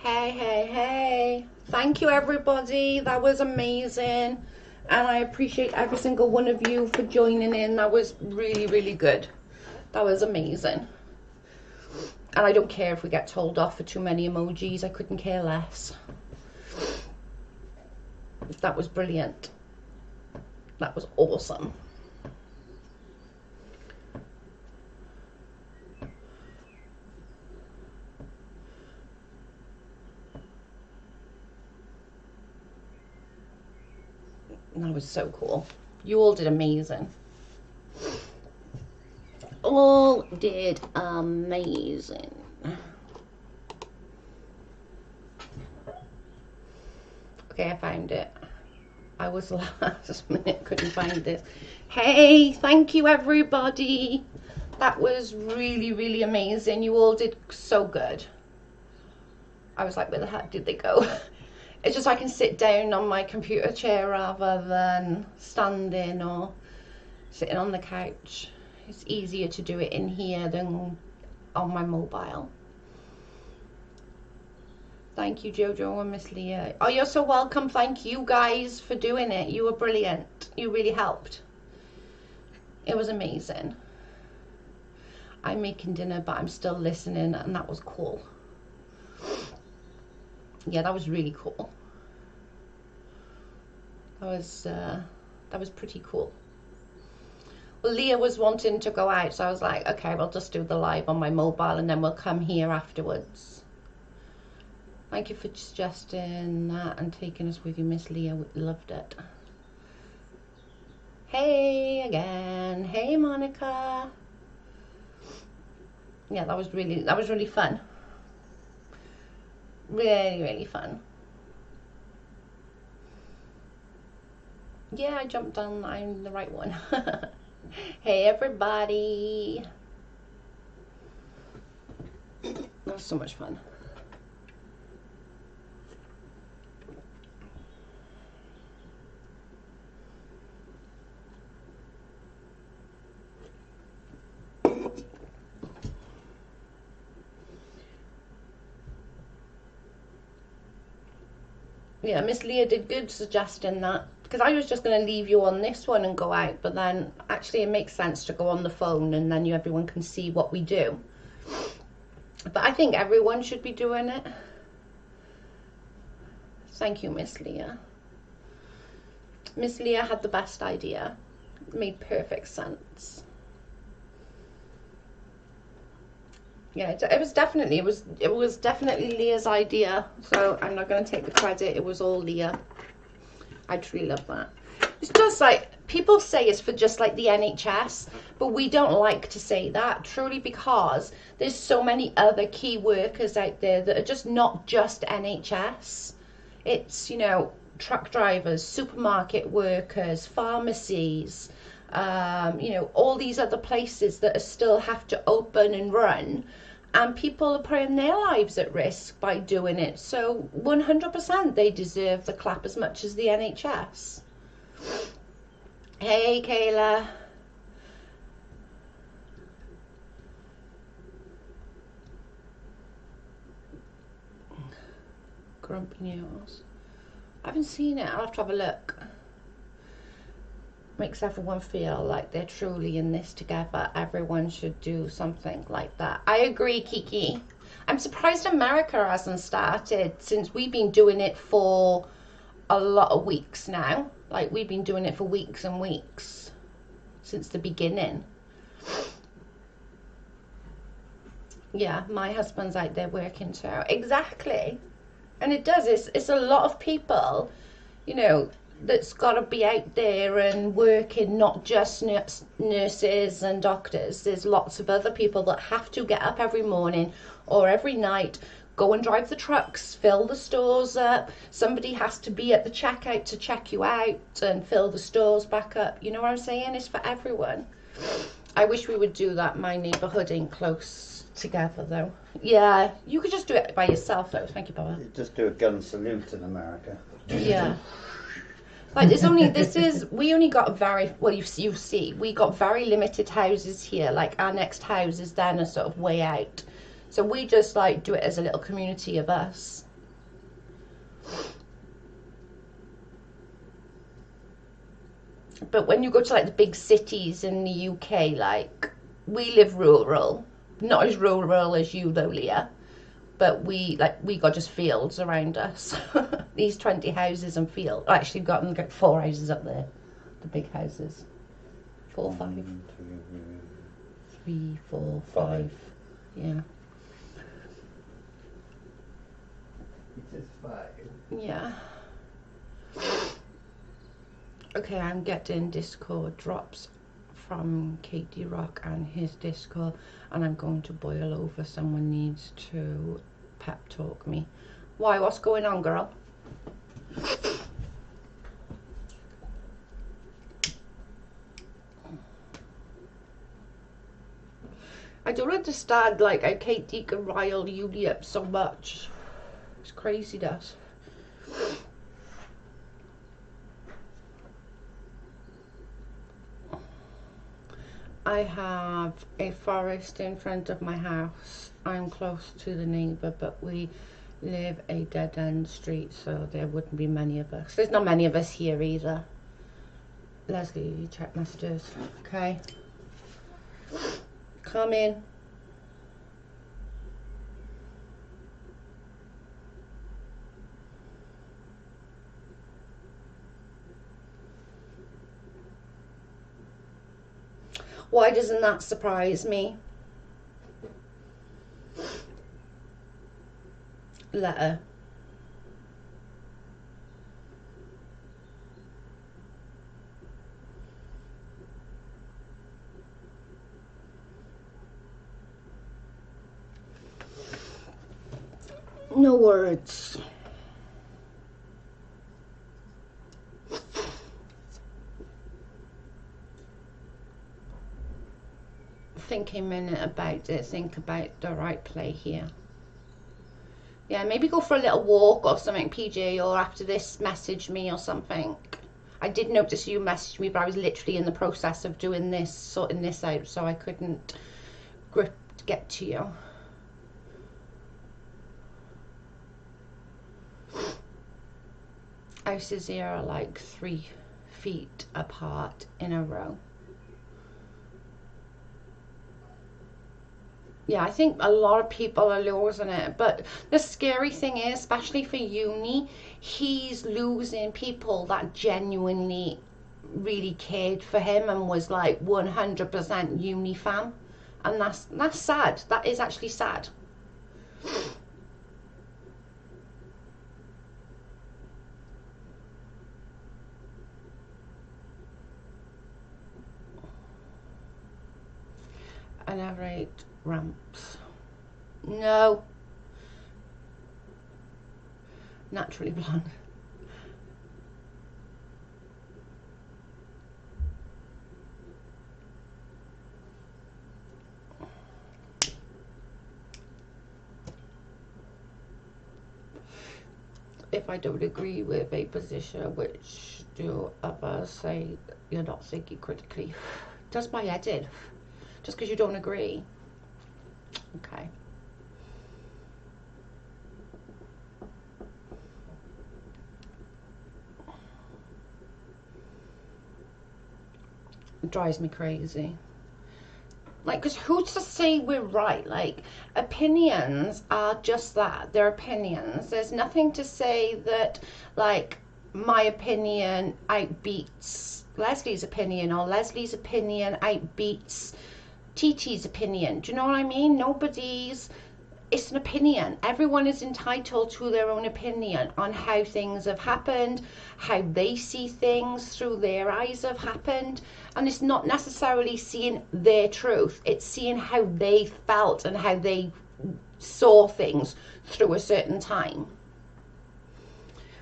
Hey. Thank you, everybody. That was amazing. And I appreciate every single one of you for joining in. That was really, really good. That was amazing. And I don't care if we get told off for too many emojis. I couldn't care less. That was brilliant. That was awesome. That was so cool. You all did amazing. All did amazing. Okay, I found it. I was last minute, couldn't find this. Hey, thank you, everybody. That was really, really amazing. You all did so good. I was like, where the heck did they go? It's just I can sit down on my computer chair rather than standing or sitting on the couch. It's easier to do it in here than on my mobile. Thank you, Jojo and Miss Leah. Oh, you're so welcome. Thank you guys for doing it. You were brilliant. You really helped. It was amazing. I'm making dinner, but I'm still listening, and that was cool. Yeah, that was really cool. That was pretty cool. Well, Leah was wanting to go out, so I was like, okay, we'll just do the live on my mobile, and then we'll come here afterwards. Thank you for suggesting that and taking us with you, Miss Leah. We loved it. Hey again. Hey, Monica. Yeah, that was really fun. Really, really fun. Yeah, I jumped on. I'm the right one. Hey, everybody. That was so much fun. Yeah, Miss Leah did good suggesting that, because I was just going to leave you on this one and go out, but then actually it makes sense to go on the phone and then everyone can see what we do. But I think everyone should be doing it. Thank you, Miss Leah. Miss Leah had the best idea. It made perfect sense. Yeah, it was definitely Leah's idea. So I'm not going to take the credit. It was all Leah. I truly love that. It's just like people say it's for just like the NHS, but we don't like to say that truly, because there's so many other key workers out there that are just not just NHS. It's, you know, truck drivers, supermarket workers, pharmacies, you know, all these other places that are still have to open and run, and people are putting their lives at risk by doing it. So 100% they deserve the clap as much as the NHS. Hey, Kayla. Grumpy News. I haven't seen it. I'll have to have a look. Makes everyone feel like they're truly in this together. Everyone should do something like that. I agree, Kiki. I'm surprised America hasn't started, since we've been doing it for a lot of weeks now. Like, we've been doing it for weeks and weeks since the beginning. Yeah, my husband's out there working too. Exactly. And it does. It's a lot of people, you know, that's got to be out there and working, not just nurses and doctors. There's lots of other people that have to get up every morning or every night, go and drive the trucks, fill the stores up. Somebody has to be at the checkout to check you out and fill the stores back up. You know what I'm saying? It's for everyone. I wish we would do that. My neighborhood ain't close together though. Yeah, you could just do it by yourself though. Thank you, Baba. You just do a gun salute in America. Yeah. Like, there's only, we only got very, well, you see, we got very limited houses here. Like, our next houses then are sort of way out. So we just, like, do it as a little community of us. But when you go to like the big cities in the UK, like we live rural, not as rural as you though, Leah, but we got just fields around us. These 20 houses and fields. Actually, we've got 4 houses up there, the big houses. 4, 5, 3, 4, 5. Yeah. It is 5. Yeah. Okay, I'm getting Discord drops from Katie Rock and his Discord, and I'm going to boil over. Someone needs to pep talk me. Why? What's going on, girl? I don't understand, like, how Katie can rile Uni up so much. It's craziness. I have a forest in front of my house. I'm close to the neighbour, but we live a dead-end street, so there wouldn't be many of us. There's not many of us here either. Leslie, check messages. Okay. Come in. Why doesn't that surprise me? Letter. No words. Think a minute about it. Think about the right play here. Yeah, maybe go for a little walk or something, PJ, or after this message me or something. I did notice you messaged me, but I was literally in the process of doing this, sorting this out, so I couldn't get to you. Houses here are like 3 feet apart in a row. Yeah, I think a lot of people are losing it, but the scary thing is, especially for Uni, he's losing people that genuinely really cared for him and was like 100% Uni fan, and that's sad. That is actually sad. I never ate ramps. No. Naturally blonde. If I don't agree with a position, which do others say you're not thinking critically? Does my head in? Just because you don't agree. Okay. It drives me crazy. Like, because who's to say we're right? Like, opinions are just that. They're opinions. There's nothing to say that, like, my opinion outbeats Leslie's opinion, or Leslie's opinion outbeats TT's opinion. Do you know what I mean? It's an opinion. Everyone is entitled to their own opinion on how things have happened, how they see things through their eyes have happened. And it's not necessarily seeing their truth. It's seeing how they felt and how they saw things through a certain time.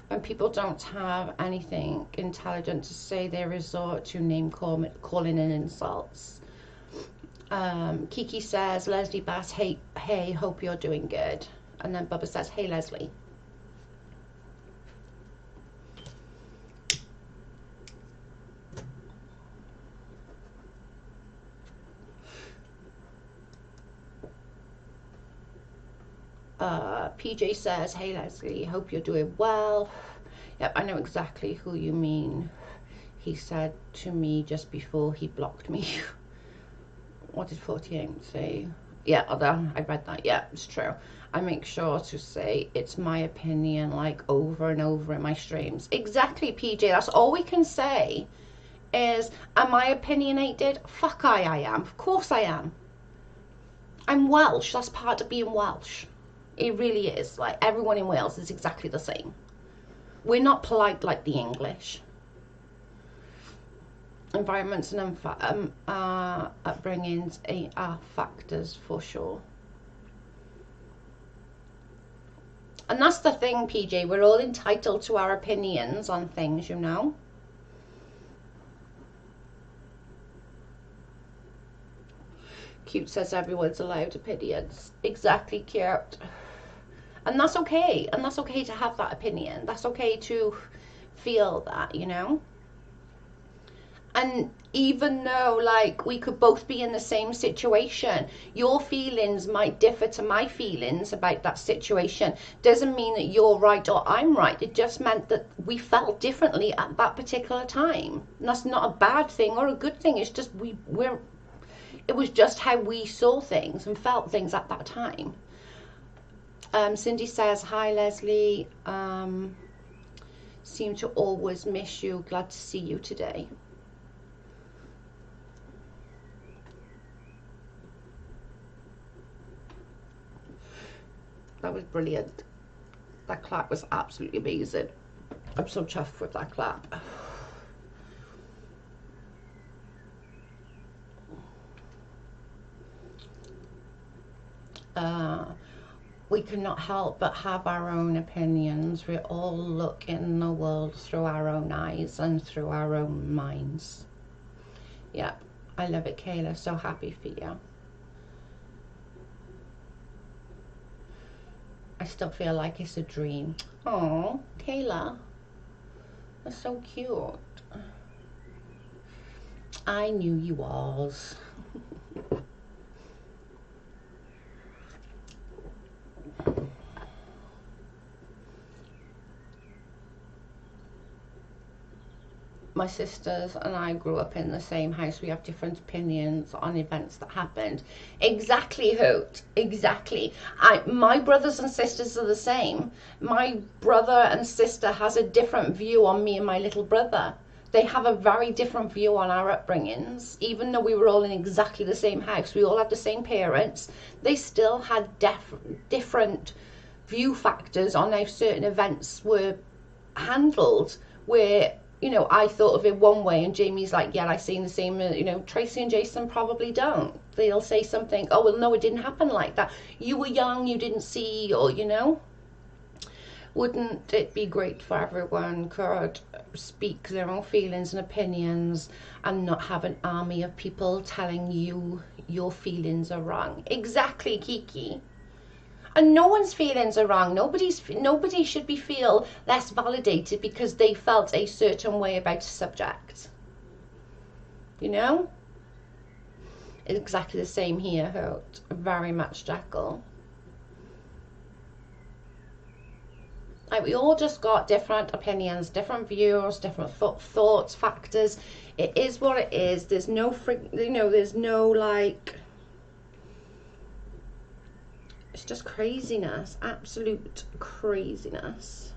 When people don't have anything intelligent to say, they resort to name calling and insults. Kiki says, Leslie Bass, hey, hope you're doing good. And then Bubba says, hey, Leslie. PJ says, hey Leslie, hope you're doing well. Yep, I know exactly who you mean. He said to me just before he blocked me. What did 48 say? Yeah, I read that. Yeah, it's true. I make sure to say it's my opinion like over and over in my streams. Exactly, PJ. That's all we can say is, am I opinionated? Fuck I am. Of course I am. I'm Welsh. That's part of being Welsh. It really is. Like, everyone in Wales is exactly the same. We're not polite like the English. Environments and upbringings are factors for sure. And that's the thing, PJ. We're all entitled to our opinions on things, you know. Cute says everyone's allowed opinions. Exactly, Cute. And that's okay. And that's okay to have that opinion. That's okay to feel that, you know. And even though, like, we could both be in the same situation, your feelings might differ to my feelings about that situation. Doesn't mean that you're right or I'm right. It just meant that we felt differently at that particular time. And that's not a bad thing or a good thing. It's just it was just how we saw things and felt things at that time. Cindy says, hi Leslie, seem to always miss you. Glad to see you today. That was brilliant. That clap was absolutely amazing. I'm so chuffed with that clap. We cannot help but have our own opinions. We all look in the world through our own eyes and through our own minds. Yep, I love it, Kayla. So happy for you. I still feel like it's a dream. Oh, Kayla, that's so cute. I knew you was. My sisters and I grew up in the same house. We have different opinions on events that happened. Exactly, Hoot. Exactly. My brothers and sisters are the same. My brother and sister has a different view on me and my little brother. They have a very different view on our upbringings. Even though we were all in exactly the same house, we all had the same parents, they still had different view factors on how certain events were handled, where, you know, I thought of it one way and Jamie's like, yeah, I seen the same. You know, Tracy and Jason probably don't. They'll say something, oh, well, no, it didn't happen like that. You were young, you didn't see, or, you know. Wouldn't it be great for everyone could speak their own feelings and opinions and not have an army of people telling you your feelings are wrong? Exactly, Kiki. And no one's feelings are wrong. Nobody should be feel less validated because they felt a certain way about a subject. You know? It's exactly the same here, Hoot. Very much, Jekyll. Like, we all just got different opinions, different views, different thoughts, factors. It is what it is. There's no there's no, like, it's just craziness, absolute craziness.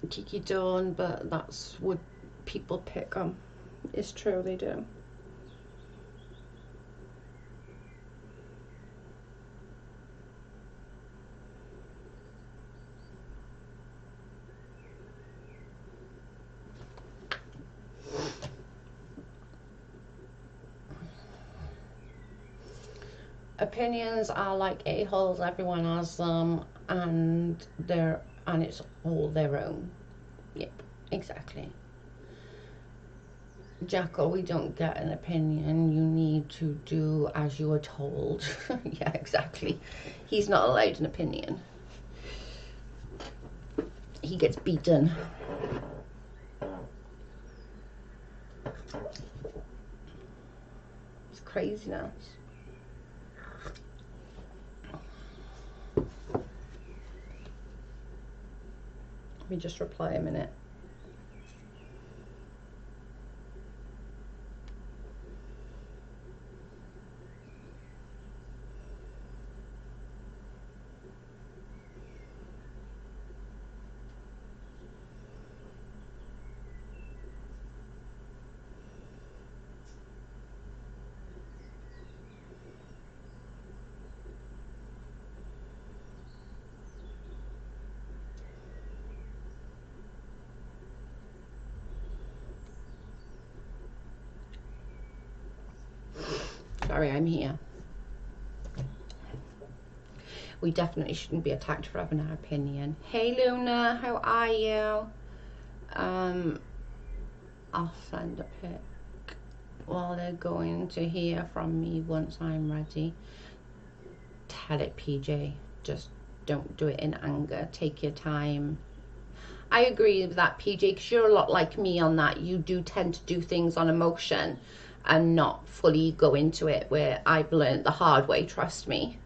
Kiki Dawn, but that's what people pick on. It's true, they do. Opinions are like a-holes, everyone has them, and it's all their own. Yep, exactly. Jackal, we don't get an opinion. You need to do as you are told. Yeah, exactly. He's not allowed an opinion. He gets beaten. craziness. Let me just reply a minute. Sorry, I'm here. We definitely shouldn't be attacked for having our opinion. Hey Luna, how are you? I'll send a pic. Well, they're going to hear from me once I'm ready. Tell it, PJ. Just don't do it in anger. Take your time. I agree with that, PJ, because you're a lot like me on that. You do tend to do things on emotion and not fully go into it, where I've learned the hard way, trust me.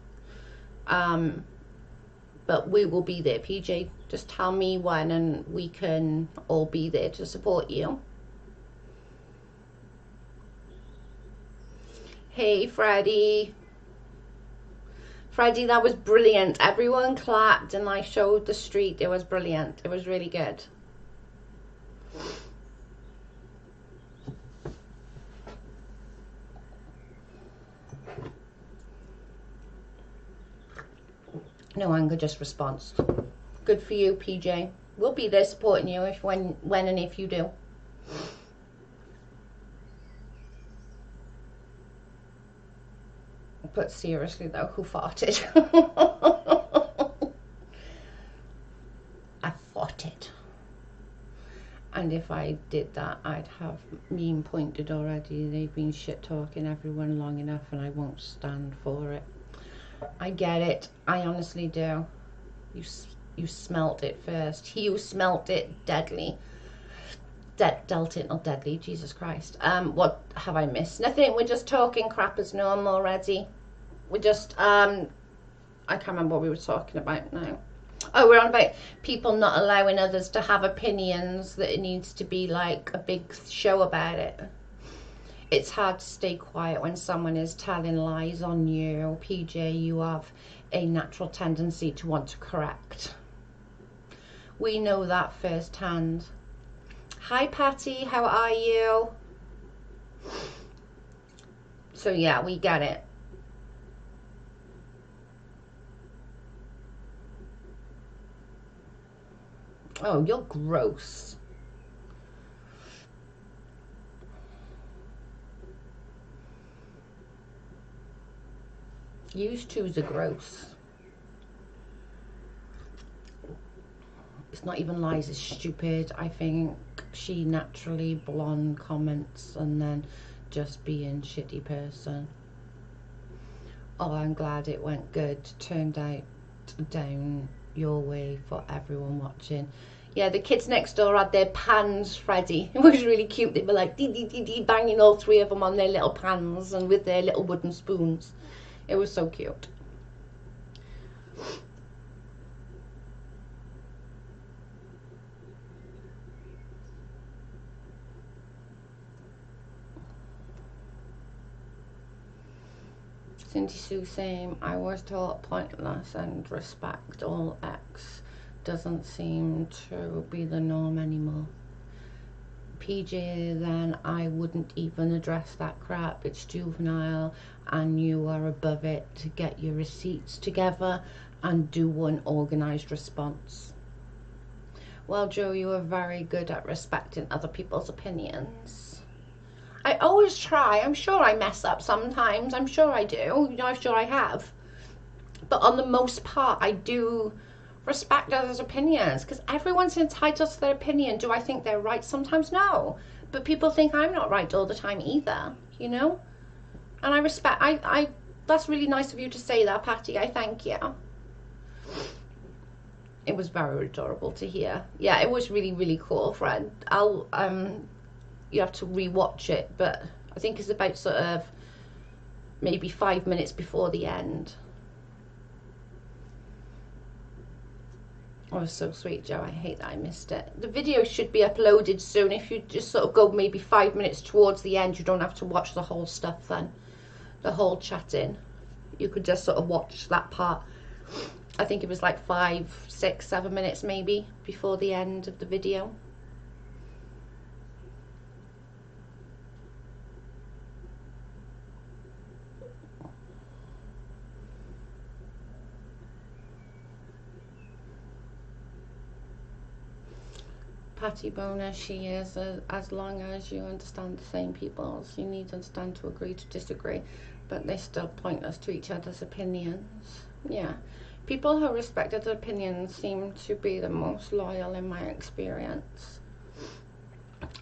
But we will be there, PJ. Just tell me when and we can all be there to support you. Hey, Freddie. Freddie, that was brilliant. Everyone clapped and I showed the street. It was brilliant. It was really good. No anger, just response. Good for you, PJ. We'll be there supporting you if when and if you do. But seriously though, who farted? I farted. And if I did that, I'd have meme pointed already. They've been shit talking everyone long enough and I won't stand for it. I get it. I honestly do. You smelt it first. You smelt it deadly. Dealt it, not deadly. Jesus Christ. What have I missed? Nothing. We're just talking crap as normal already. We're just, I can't remember what we were talking about now. Oh, we're on about people not allowing others to have opinions, that it needs to be like a big show about it. It's hard to stay quiet when someone is telling lies on you. PJ, you have a natural tendency to want to correct. We know that firsthand. Hi, Patty. How are you? So, yeah, we get it. Oh, you're gross. You twos are gross. It's not even lies, it's stupid. I think she naturally blonde comments and then just being shitty person. Oh, I'm glad it went good. Turned out down your way for everyone watching. Yeah, the kids next door had their pans, Freddie. It was really cute. They were like dee dee dee dee, banging all three of them on their little pans and with their little wooden spoons. It was so cute. Cindy Sue, same. I was taught pointless and respect all X doesn't seem to be the norm anymore. PJ, then I wouldn't even address that crap. It's juvenile and you are above it. To get your receipts together and do one organized response. Well, Joe, you are very good at respecting other people's opinions. I always try. I'm sure I mess up sometimes. I'm sure I do. You know, I'm sure I have. But on the most part, I do respect others' opinions, because everyone's entitled to their opinion. Do I think they're right? Sometimes no. But people think I'm not right all the time either, you know? And I respect, that's really nice of you to say that, Patty. I thank you. It was very adorable to hear. Yeah, it was really, really cool, Fred. You have to rewatch it, but I think it's about sort of maybe 5 minutes before the end. Oh, so sweet, Joe. I hate that I missed it. The video should be uploaded soon. If you just sort of go maybe 5 minutes towards the end, you don't have to watch the whole stuff then. The whole chatting. You could just sort of watch that part. I think it was like 5, 6, 7 minutes maybe before the end of the video. Patty Boner, she is, as long as you understand the same peoples, you need to understand to agree to disagree, but they're still pointless to each other's opinions. Yeah, people who respect other opinions seem to be the most loyal in my experience.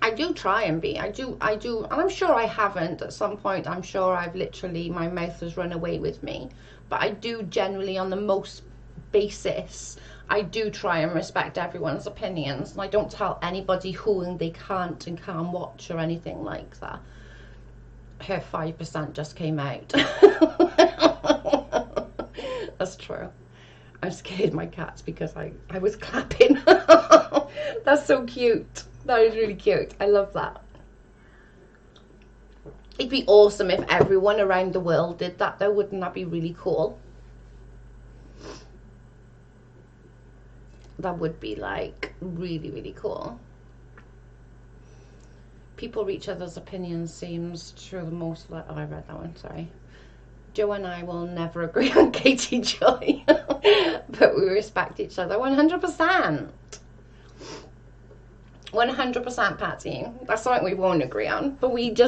I do try and be, I do, and I'm sure I haven't at some point. I'm sure I've literally, my mouth has run away with me, but I do generally, on the most basis, I do try and respect everyone's opinions, and I don't tell anybody who they can't and can't watch or anything like that. Her 5% just came out. That's true. I'm scared my cats because I was clapping. That's so cute. That is really cute. I love that. It'd be awesome if everyone around the world did that though. Wouldn't that be really cool? That would be like really, really cool. People reach other's opinions seems true the most. Like, oh, I read that one, sorry. Joe and I will never agree on Katie Joy, but we respect each other 100%. 100%, Patty. That's something we won't agree on, but we've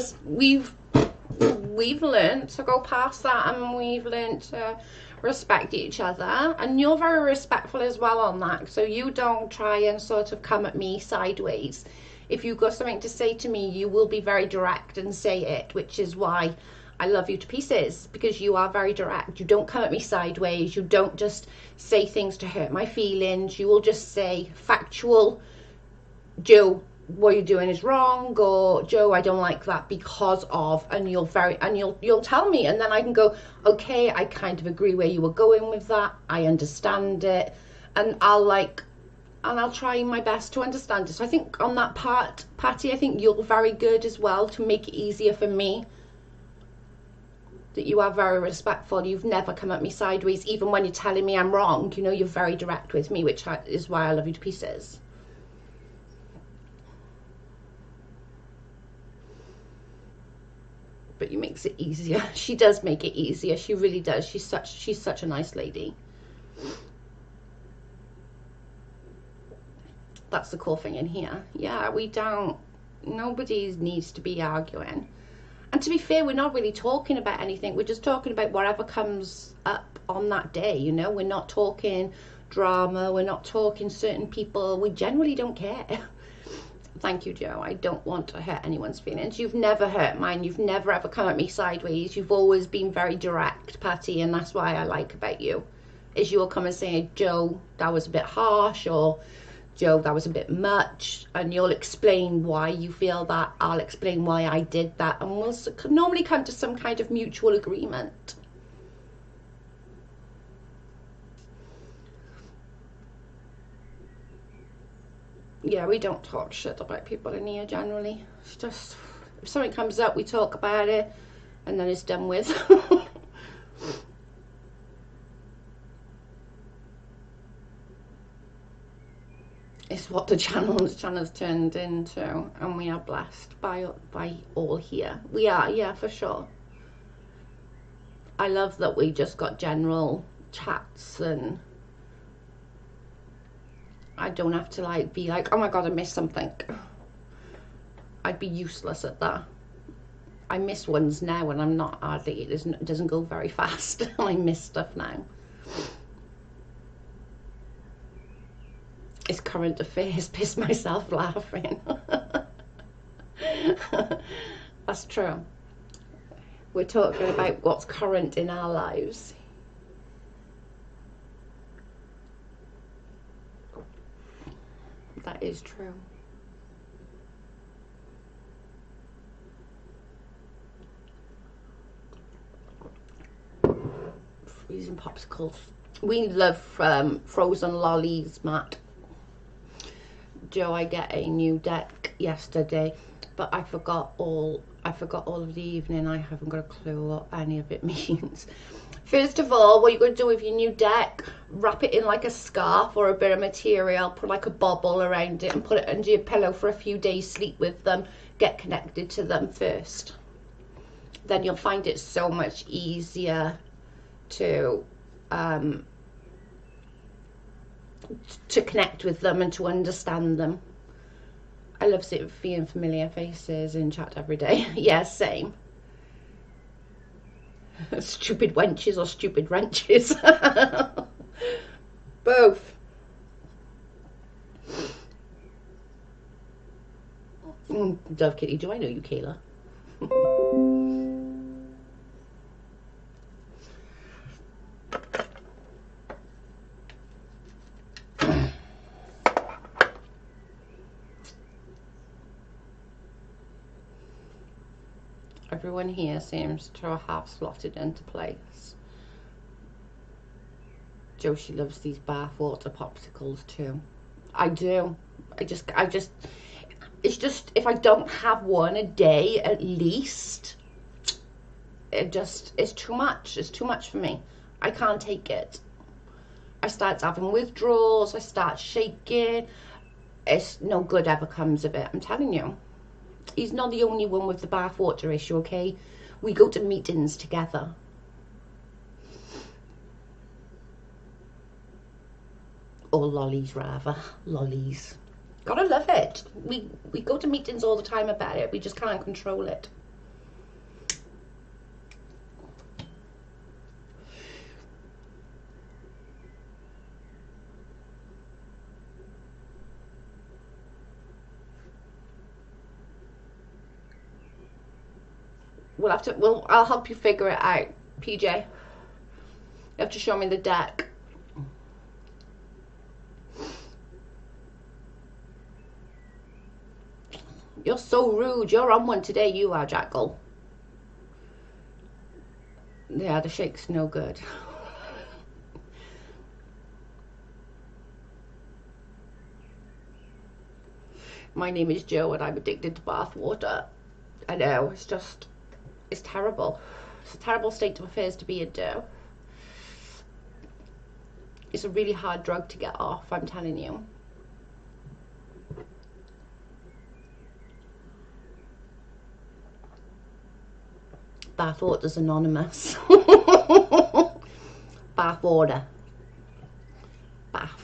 learned to go past that, and we've learned to respect each other, and you're very respectful as well on that, so you don't try and sort of come at me sideways. If you've got something to say to me, you will be very direct and say it, which is why I love you to pieces, because you are very direct. You don't come at me sideways. You don't just say things to hurt my feelings. You will just say factual, Joe, what you're doing is wrong, or Joe, I don't like that because of, and you'll tell me, and then I can go, okay, I kind of agree where you were going with that. I understand it, and I'll try my best to understand it. So I think on that part, Patty, I think you're very good as well to make it easier for me. That you are very respectful. You've never come at me sideways, even when you're telling me I'm wrong. You know, you're very direct with me, which is why I love you to pieces. But you makes it easier. She does make it easier. She really does. She's such a nice lady. That's the cool thing in here. Yeah, nobody needs to be arguing. And to be fair, we're not really talking about anything. We're just talking about whatever comes up on that day, you know. We're not talking drama. We're not talking certain people. We generally don't care. Thank you, Joe. I don't want to hurt anyone's feelings. You've never hurt mine. You've never ever come at me sideways. You've always been very direct, Patty, and that's why I like about you. Is you'll come and say, Joe, that was a bit harsh, or Joe, that was a bit much, and you'll explain why you feel that. I'll explain why I did that, and we'll normally come to some kind of mutual agreement. Yeah, we don't talk shit about people in here generally. It's just, if something comes up, we talk about it, and then it's done with. It's what the channel's turned into, and we are blessed by all here. We are, yeah, for sure. I love that we just got general chats, and I don't have to be like, oh my god, I missed something. I'd be useless at that. I miss ones now, and I'm not hardly, it doesn't go very fast. I miss stuff now. It's current affairs, piss myself laughing. That's true. We're talking about what's current in our lives. That is true. lollies and popsicles. We love frozen lollies, Matt. Joe, I get a new deck yesterday, but I forgot all of the evening. I haven't got a clue what any of it means. First of all, what you're going to do with your new deck, wrap it in like a scarf or a bit of material, put like a bobble around it and put it under your pillow for a few days, sleep with them, get connected to them first. Then you'll find it so much easier to connect with them and to understand them. I love seeing familiar faces in chat every day. Yeah, same. Stupid wenches or stupid wrenches. Both. Dove Kitty, do I know you, Kayla? Everyone here seems to have slotted into place. Josie loves these bathwater popsicles too. I do. It's just, if I don't have one a day at least, it's too much. It's too much for me. I can't take it. I start having withdrawals. I start shaking. It's no good ever comes of it. I'm telling you. He's not the only one with the bathwater issue, okay? We go to meetings together. Or lollies, rather. Lollies. Gotta love it. We go to meetings all the time about it. We just can't control it. I'll help you figure it out, PJ. You have to show me the deck. You're so rude. You're on one today, you are, Jackal. Yeah, the shake's no good. My name is Joe and I'm addicted to bath water. I know, it's terrible. It's a terrible state of affairs to be in, Joe. It's a really hard drug to get off, I'm telling you. Bath water's anonymous. Bath water. Bath.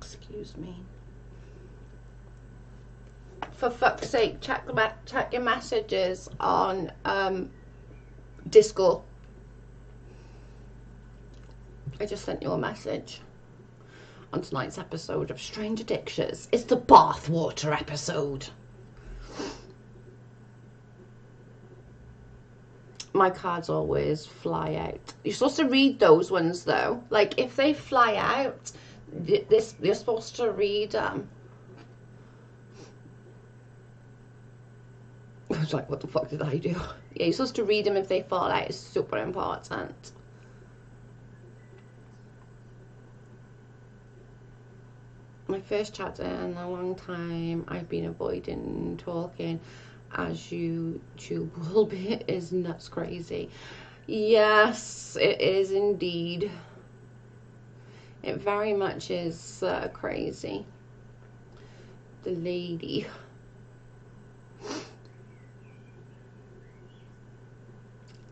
Excuse me. For fuck's sake, check your messages on Discord. I just sent you a message on tonight's episode of Strange Addictions. It's the bathwater episode. My cards always fly out. You're supposed to read those ones though. Like if they fly out, you're supposed to read them. I was like, what the fuck did I do? Yeah, you're supposed to read them if they fall out. It's super important. My first chat in a long time. I've been avoiding talking, as YouTube will be. Is nuts crazy. Yes, it is indeed. It very much is crazy. The lady.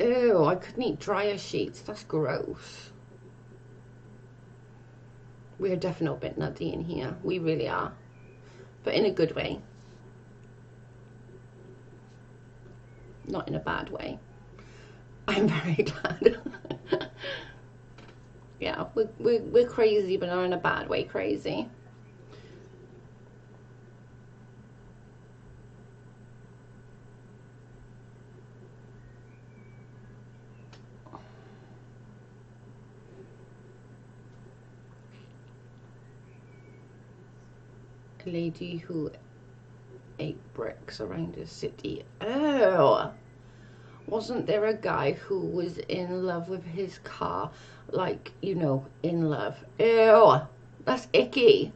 Ew, I couldn't eat dryer sheets. That's gross. We're definitely a bit nutty in here. We really are. But in a good way. Not in a bad way. I'm very glad. Yeah, we're crazy, but not in a bad way crazy. A lady who ate bricks around the city. Oh, wasn't there a guy who was in love with his car? Like, you know, in love. Ew, that's icky.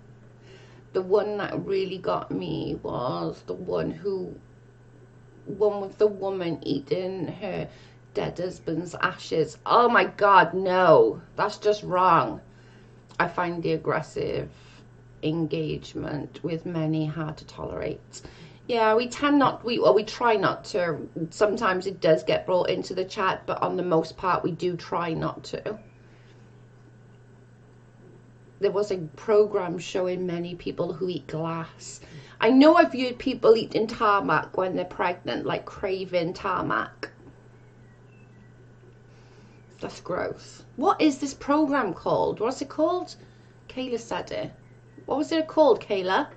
The one that really got me was the one with the woman eating her dead husband's ashes. Oh my God, no, that's just wrong. I find the aggressive engagement with many hard to tolerate. Yeah, we tend not, we try not to. Sometimes it does get brought into the chat, but on the most part we do try not to. There was a program showing many people who eat glass. I know I've viewed people eating tarmac when they're pregnant, like craving tarmac. That's gross. What is this program called? What's it called? Kayla said it. What was it called, Kayla?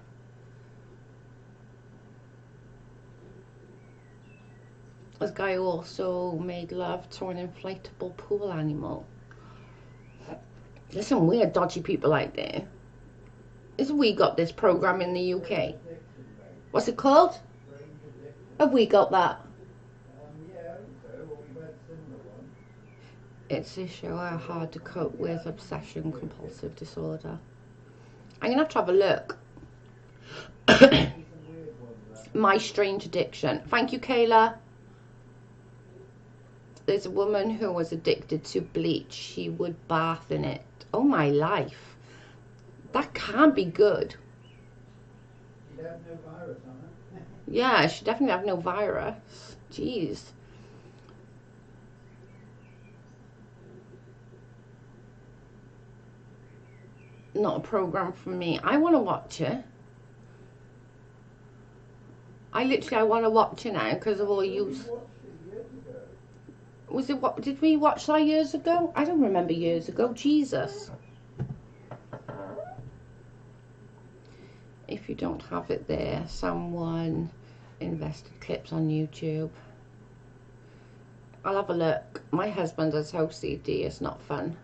This guy also made love to an inflatable pool animal. There's some weird, dodgy people out there. Isn't we got this program in the UK? What's it called? Have we got that? It's a show hard to cope with obsession compulsive disorder. I'm gonna have to have a look. My strange addiction. Thank you, Kayla. There's a woman who was addicted to bleach. She would bath in it. Oh my life. That can't be good. She'd have no virus on her. Yeah, she definitely have no virus. Jeez. Not a program for me. I want to watch it. I want to watch it now because of all you. Was it what? Did we watch that years ago? I don't remember years ago. Jesus. If you don't have it there, someone invested clips on YouTube. I'll have a look. My husband has OCD. It's not fun.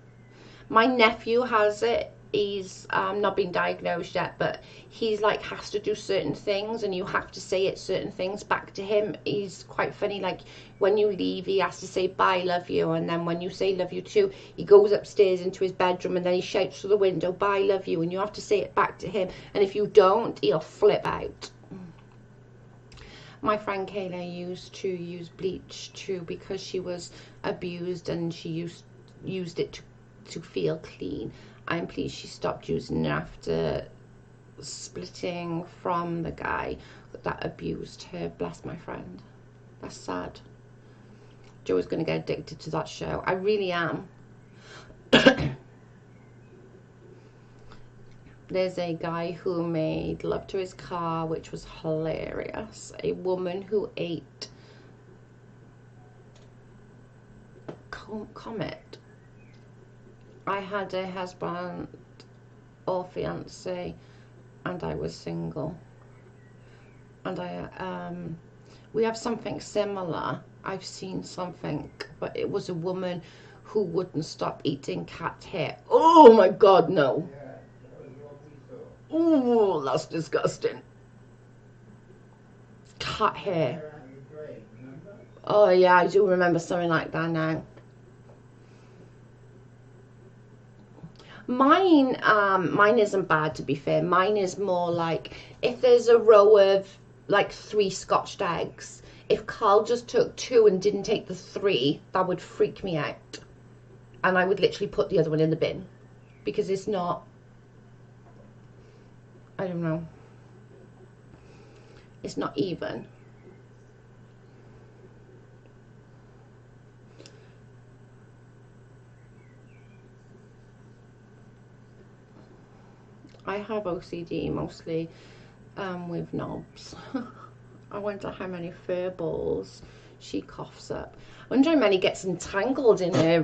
My nephew has it. He's not been diagnosed yet, but he's like has to do certain things and you have to say it certain things back to him. He's quite funny. Like when you leave, he has to say bye, love you, and then when you say love you too, he goes upstairs into his bedroom and then he shouts through the window, bye, love you, and you have to say it back to him, and if you don't, he'll flip out. My friend Kayla used to use bleach too because she was abused and she used it to feel clean. I'm pleased she stopped using it after splitting from the guy that abused her. Bless my friend. That's sad. Joe's going to get addicted to that show. I really am. There's a guy who made love to his car, which was hilarious. A woman who ate comet. I had a husband or fiance and I was single, and we have something similar. I've seen something, but it was a woman who wouldn't stop eating cat hair. Oh my God, no. Oh, that's disgusting. Cat hair. Oh yeah, I do remember something like that now. Mine isn't bad, to be fair. Mine is more like if there's a row of like 3 scotched eggs, if Carl just took 2 and didn't take the 3, that would freak me out. And I would literally put the other one in the bin. Because it's not, I don't know. It's not even. I have OCD mostly with knobs. I wonder how many fur balls she coughs up. I wonder how many gets entangled in her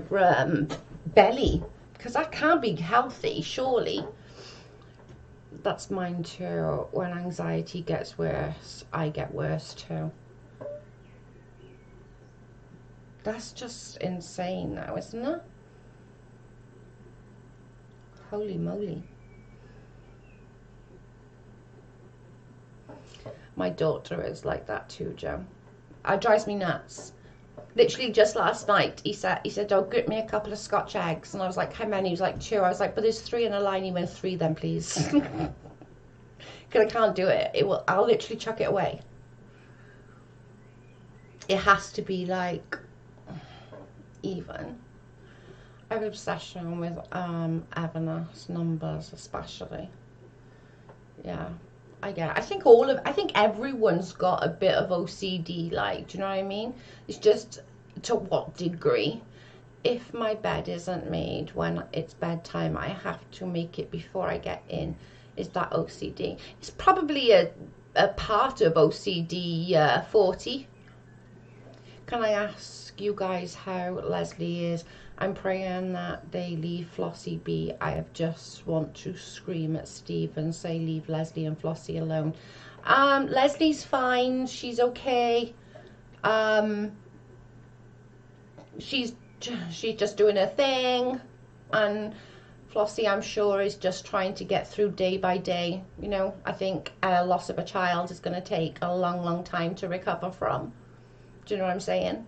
belly, because that can't be healthy, surely. That's mine too. When anxiety gets worse, I get worse too. That's just insane now, isn't it? Holy moly. My daughter is like that too, Joe. It drives me nuts. Literally just last night, he said, oh, get me a couple of Scotch eggs. And I was like, how many? He was like, 2. I was like, but there's 3 in a line. He went, 3 then, please. Because I can't do it. I'll literally chuck it away. It has to be like even. I have an obsession with Evernote numbers, especially. Yeah. I get it. I think everyone's got a bit of OCD, like, do you know what I mean? It's just to what degree. If my bed isn't made when it's bedtime, I have to make it before I get in. Is that OCD? It's probably a part of OCD 40. Can I ask you guys how Leslie is? I'm praying that they leave Flossie be. I just want to scream at Steve and say leave Leslie and Flossie alone. Leslie's fine. She's okay. She's just doing her thing. And Flossie, I'm sure, is just trying to get through day by day. You know, I think a loss of a child is going to take a long, long time to recover from. Do you know what I'm saying?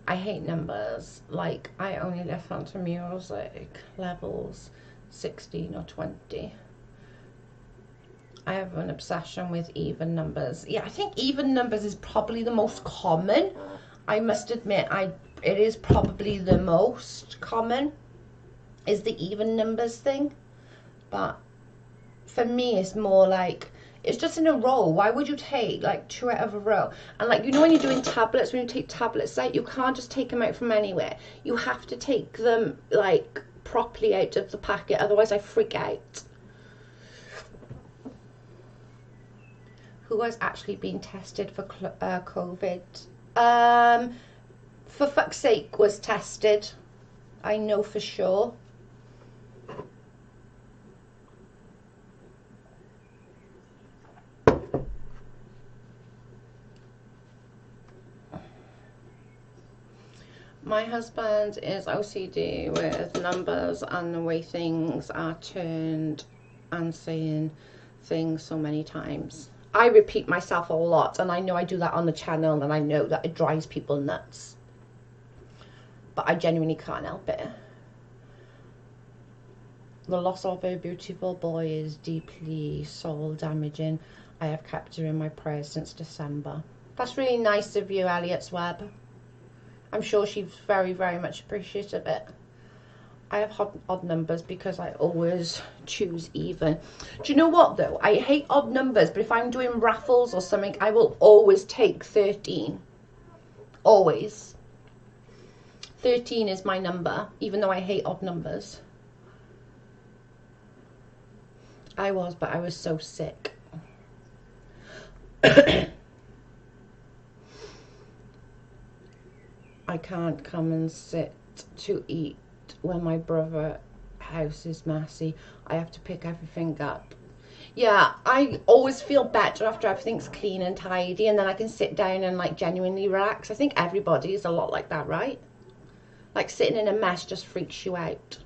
I hate numbers. Like, I only listen to music levels 16 or 20. I have an obsession with even numbers. Yeah, I think even numbers is probably the most common. I must admit, it is probably the most common, is the even numbers thing. But for me, it's more like, it's just in a row. Why would you take like 2 out of a row? And like, you know, when you're doing tablets, when you take tablets out, you can't just take them out from anywhere. You have to take them like properly out of the packet. Otherwise I freak out. Who has actually been tested for COVID? For fuck's sake, was tested. I know for sure. My husband is OCD with numbers and the way things are turned and saying things so many times. I repeat myself a lot, and I know I do that on the channel, and I know that it drives people nuts. But I genuinely can't help it. The loss of a beautiful boy is deeply soul damaging. I have kept her in my prayers since December. That's really nice of you, Elliot's Web. I'm sure she's very, very much appreciative of it. I have odd numbers because I always choose even. Do you know what though? I hate odd numbers, but if I'm doing raffles or something, I will always take 13. Always. 13 is my number, even though I hate odd numbers. I was, but I was so sick. I can't come and sit to eat when my brother's house is messy. I have to pick everything up. Yeah, I always feel better after everything's clean and tidy, and then I can sit down and like genuinely relax. I think everybody is a lot like that, right? Like sitting in a mess just freaks you out.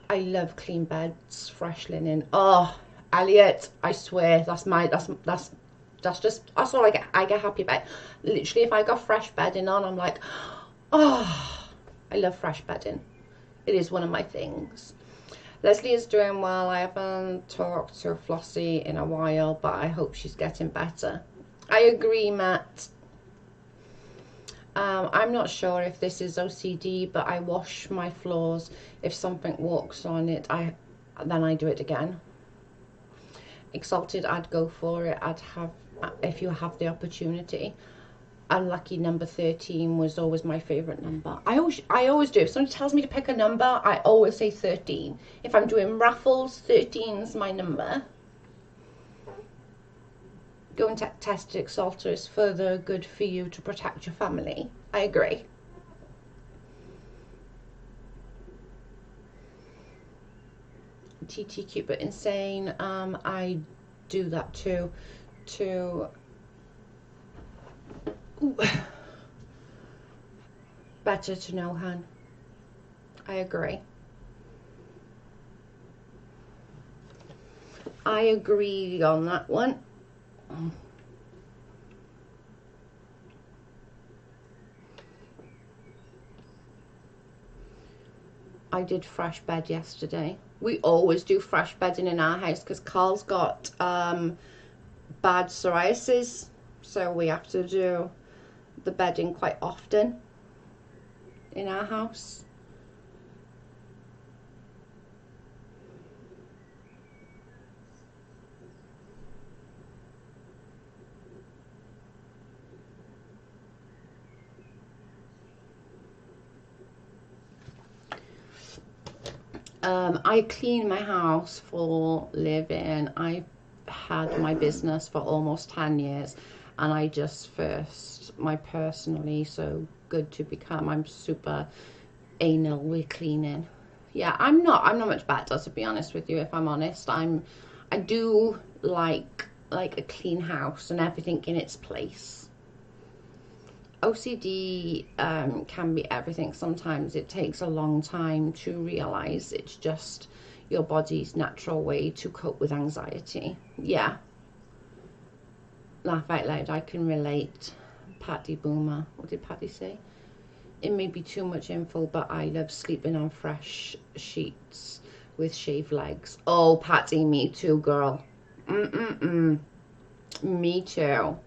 I love clean beds, fresh linen. Oh, Elliot, I swear that's all I get happy about. Literally, if I got fresh bedding on, I'm like, oh, I love fresh bedding. It is one of my things. Leslie is doing well. I haven't talked to Flossie in a while, but I hope she's getting better. I agree, Matt. I'm not sure if this is OCD, but I wash my floors. If something walks on it, then I do it again. Exalted, I'd go for it. I'd have, if you have the opportunity. Unlucky number 13 was always my favorite number. I always do. If somebody tells me to pick a number, I always say 13. If I'm doing raffles, 13's my number. Go and test Exalter is further good for you to protect your family. I agree. TT cute but insane. I do that too. Ooh. Better to know, hun. I agree. I agree on that one. I did fresh bed yesterday. We always do fresh bedding in our house because Carl's got bad psoriasis, so we have to do the bedding quite often in our house. I clean my house for living. I've had my business for almost 10 years, and I just my personally so good to become. I'm super anal with cleaning. Yeah, I'm not much better, to be honest with you, if I'm honest. I do like a clean house and everything in its place. OCD can be everything. Sometimes it takes a long time to realize it's just your body's natural way to cope with anxiety. Yeah. Laugh out loud, I can relate. Patty Boomer. What did Patty say? It may be too much info, but I love sleeping on fresh sheets with shaved legs. Oh, Patty, me too, girl. Me too.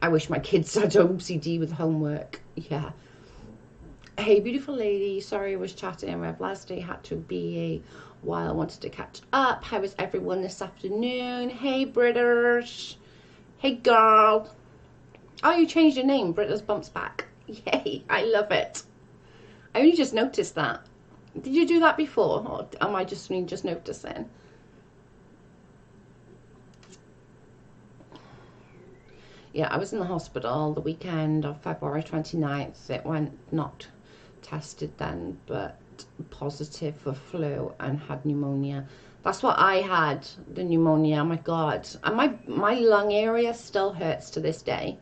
I wish my kids had OCD with homework. Yeah. Hey, beautiful lady. Sorry I was chatting with Leslie. Had to be a while. I wanted to catch up. How is everyone this afternoon? Hey, Britters. Hey, girl. Oh, you changed your name. Britters Bumps Back. Yay. I love it. I only just noticed that. Did you do that before? Or am I just noticing? Yeah, I was in the hospital the weekend of February 29th. It went not tested then, but positive for flu and had pneumonia. That's what I had, the pneumonia. Oh my God. And my lung area still hurts to this day.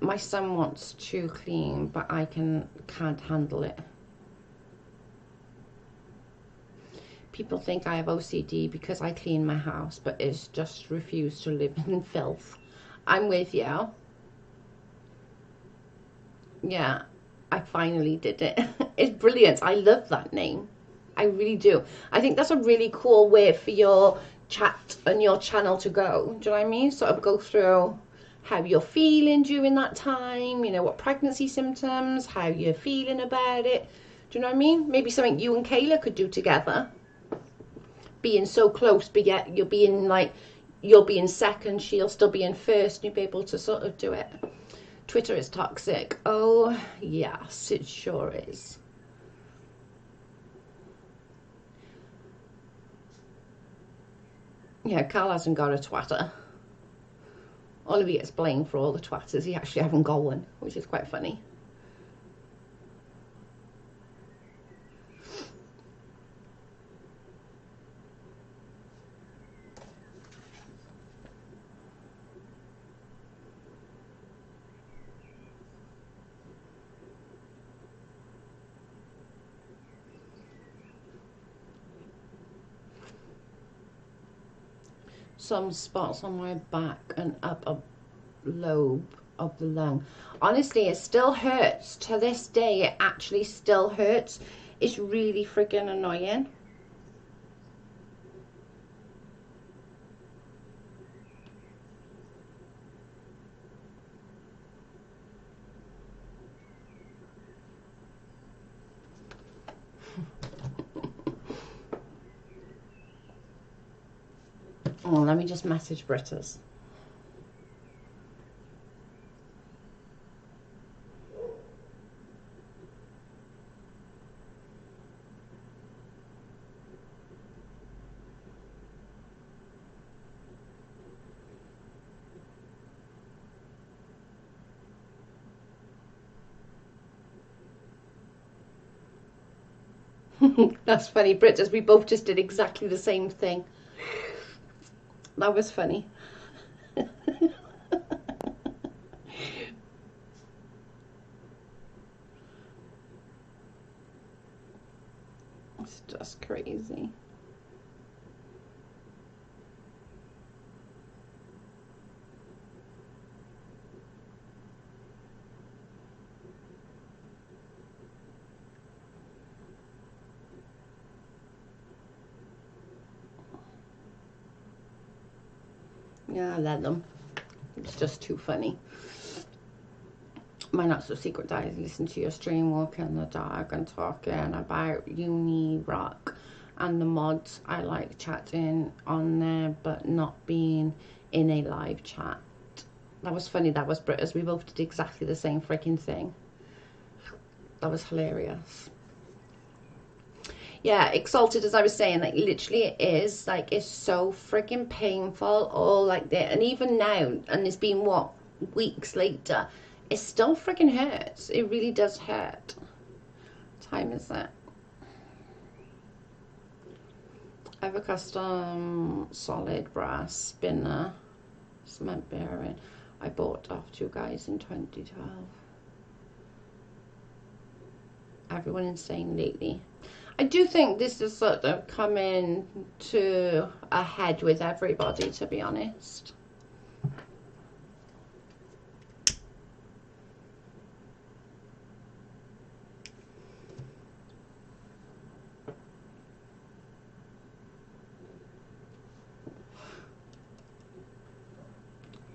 My son wants to clean, but I can't handle it. People think I have OCD because I clean my house, but it's just refuse to live in filth. I'm with you. Yeah, I finally did it. It's brilliant. I love that name. I really do. I think that's a really cool way for your chat and your channel to go. Do you know what I mean? Sort of go through how you're feeling during that time, you know, what pregnancy symptoms, how you're feeling about it. Do you know what I mean? Maybe something you and Kayla could do together. Being so close, but yet you're being like, you'll be in second, she'll still be in first, and you'll be able to sort of do it. Twitter is toxic. Oh, yes, it sure is. Yeah, Carl hasn't got a Twitter. Oliver gets blamed for all the Twitters. He actually hasn't got one, which is quite funny. Some spots on my back and up a lobe of the lung. Honestly, it still hurts to this day. It actually still hurts. It's really friggin' annoying. Oh, let me just message Britta's. That's funny, Britta's. We both just did exactly the same thing. That was funny. It's just crazy. Yeah, I let them. It's just too funny. My not so secret diet is listen to your stream, walking in the dog and talking about uni rock and the mods. I like chatting on there but not being in a live chat. That was funny. That was Britta's. We both did exactly the same freaking thing. That was hilarious. Yeah, exalted, as I was saying, like literally it is, like it's so freaking painful, all like that. And even now, and it's been what, weeks later, it still freaking hurts. It really does hurt. What time is it? I have a custom solid brass spinner cement bearing I bought off two guys in 2012. Everyone insane lately. I do think this is sort of coming to a head with everybody, to be honest.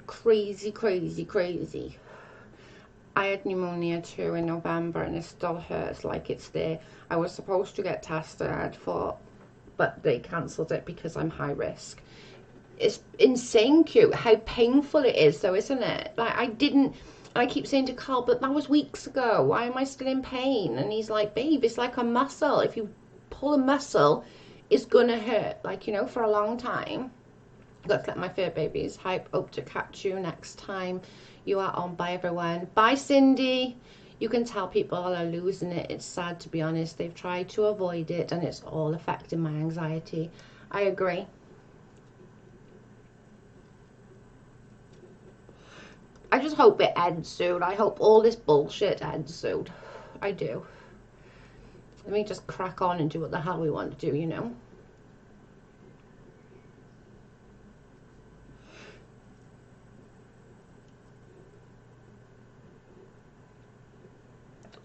Crazy, crazy, crazy. I had pneumonia too in November and it still hurts like it's there. I was supposed to get tested for, but they cancelled it because I'm high risk. It's insane cute how painful it is though, isn't it? Like I keep saying to Carl, but that was weeks ago. Why am I still in pain? And he's like, babe, it's like a muscle. If you pull a muscle, it's gonna hurt, like, you know, for a long time. Look at my fur babies. Hope to catch you next time you are on. Bye everyone. Bye Cindy. You can tell people are losing it. It's sad, to be honest. They've tried to avoid it and it's all affecting my anxiety. I agree. I just hope it ends soon. I hope all this bullshit ends soon. I do. Let me just crack on and do what the hell we want to do, you know.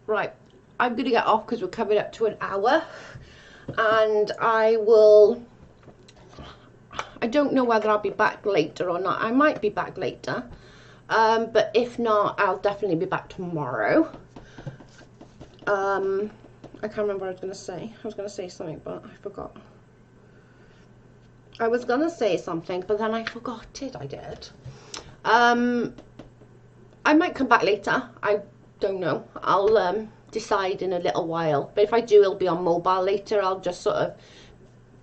Right, I'm going to get off because we're coming up to an hour. And I don't know whether I'll be back later or not. I might be back later. But if not, I'll definitely be back tomorrow. I can't remember what I was going to say. I was going to say something, but I forgot. I was going to say something, but then I forgot it. I did. I might come back later. I don't know. I'll decide in a little while. But if I do, it'll be on mobile later. I'll just sort of,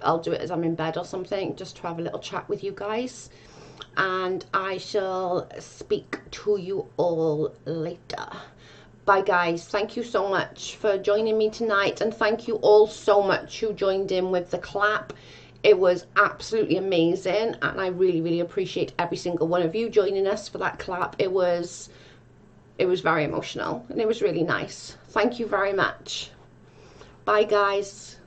I'll do it as I'm in bed or something, just to have a little chat with you guys. And I shall speak to you all later. Bye guys. Thank you so much for joining me tonight. And thank you all so much who joined in with the clap. It was absolutely amazing. And I really, really appreciate every single one of you joining us for that clap. It was very emotional and it was really nice. Thank you very much. Bye guys.